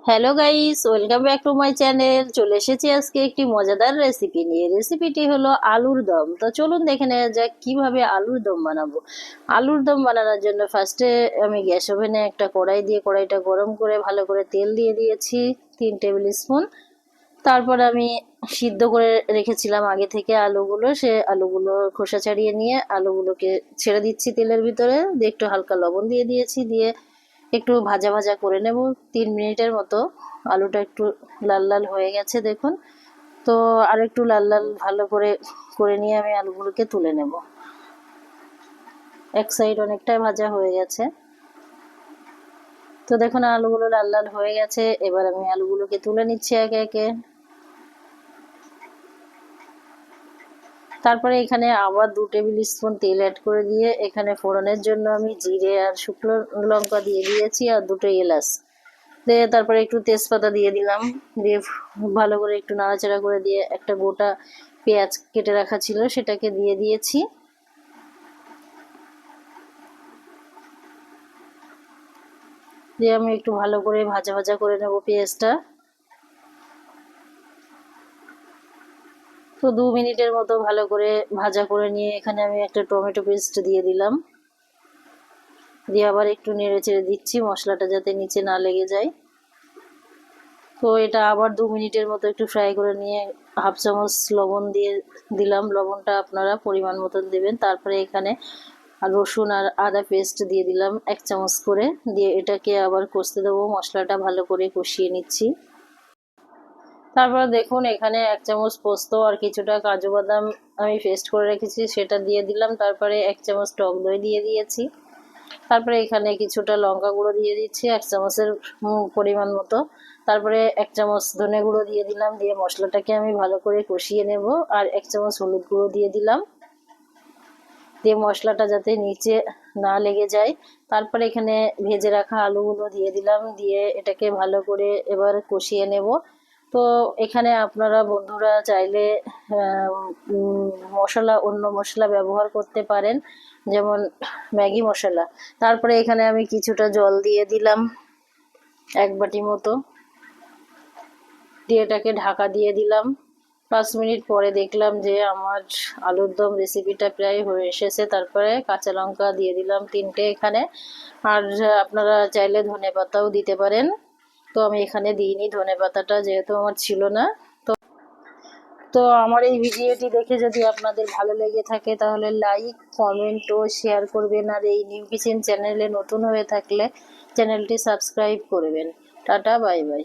Hello guys, welcome back to my channel. চলে এসেছি আজকে একটি মজাদার রেসিপি নিয়ে। রেসিপিটি হলো আলুর দম। তো চলুন দেখে নেওয়া যাক কিভাবে আলুর দম বানাবো। আলুর দম বানানোর জন্য ফার্স্টে আমি গ্যাস ওভেনে একটা কড়াই দিয়ে কড়াইটা গরম করে ভালো করে তেল দিয়ে দিয়েছি 3 টেবিল স্পুন। তারপর আমি সিদ্ধ করে রেখেছিলাম আগে থেকে আলুগুলো, সে আলুগুলো খোসা ছাড়িয়ে নিয়ে আলুগুলোকে ছেড়ে দিচ্ছি তেলের ভিতরে, দিয়ে একটু হালকা লবণ দিয়ে দিয়েছি, দিয়ে একটু ভাজা ভাজা করে নেব 3 মিনিটের মতো। আলুটা একটু লাল লাল হয়ে গেছে দেখুন। তো আর একটু লাল লাল ভালো করে করে নিয়ে আমি আলুগুলোকে তুলে নেব। এক সাইড অনেকটাই ভাজা হয়ে গেছে। তো দেখুন আলুগুলো লাল লাল হয়ে গেছে। এবার আমি আলুগুলোকে তুলে নিচ্ছি একে একে। তারপরে এখানে আবার 2 টেবিল স্পুন তেল অ্যাড করে দিয়ে এখানে ফোড়নের জন্য আমি জিরে আর শুকনো লঙ্কা দিয়ে দিয়েছি আর 2টো এলাচ দিয়ে, তারপরে একটু তেজপাতা দিয়ে দিলাম, দিয়ে ভালো করে একটু নাড়াচাড়া করে দিয়ে একটা গোটা পেঁয়াজ কেটে রাখা ছিল সেটাকে দিয়ে দিয়েছি। দিয়ে আমি একটু ভালো করে ভাজা ভাজা করে নেব পেঁয়াজটা। তো 2 মিনিটের মতো ভালো করে ভাজা করে নিয়ে এখানে আমি একটা টমেটো পেস্ট দিয়ে দিলাম, দিয়ে আবার একটু নেড়ে চেড়ে দিচ্ছি মশলাটা যাতে নিচে না লেগে যায়। তো এটা আবার 2 মিনিটের মতো একটু ফ্রাই করে নিয়ে হাফ চামচ লবণ দিয়ে দিলাম। লবণটা আপনারা পরিমাণ মতন দেবেন। তারপরে এখানে রসুন আর আদা পেস্ট দিয়ে দিলাম 1 চামচ করে, দিয়ে এটাকে আবার কষতে দেবো। মশলাটা ভালো করে কষিয়ে নিচ্ছি। তারপর দেখুন এখানে 1 চামচ পোস্ত আর কিছুটা কাজু বাদাম আমি পেস্ট করে রেখেছি সেটা দিয়ে দিলাম। তারপরে 1 চামচ টক দই দিয়ে দিয়েছি। তারপরে এখানে কিছুটা লঙ্কা গুঁড়ো দিয়ে দিচ্ছি 1 চামচের পরিমাণ মতো। তারপরে 1 চামচ ধনে গুঁড়ো দিয়ে দিলাম, দিয়ে মশলাটাকে আমি ভালো করে কষিয়ে নেব। আর 1 চামচ হলুদ গুঁড়ো দিয়ে দিলাম, দিয়ে মশলাটা যাতে নিচে না লেগে যায়। তারপরে এখানে ভেজে রাখা আলুগুলো দিয়ে দিলাম, দিয়ে এটাকে ভালো করে এবার কষিয়ে নেব। তো এখানে আপনারা বন্ধুরা চাইলে মশলা অন্য মশলা ব্যবহার করতে পারেন, যেমন ম্যাগি মশলা। তারপরে এখানে আমি কিছুটা জল দিয়ে দিলাম 1 বাটি মতো, দিয়ে এটাকে ঢাকা দিয়ে দিলাম। 5 মিনিট পরে দেখলাম যে আমার আলুর দম রেসিপিটা প্রায় হয়ে এসেছে। তারপরে কাঁচা লঙ্কা দিয়ে দিলাম 3টে এখানে, আর আপনারা চাইলে ধনে পাতাও দিতে পারেন। তো আমি এখানে দিইনি ধনে পাতাটা, যেহেতু আমার ছিল না। তো আমার এই ভিডিওটি দেখে যদি আপনাদের ভালো লেগে থাকে তাহলে লাইক, কমেন্ট ও শেয়ার করবেন। আর এই নিউ কিচেন চ্যানেলে নতুন হয়ে থাকলে চ্যানেলটি সাবস্ক্রাইব করবেন। Tata, bye bye.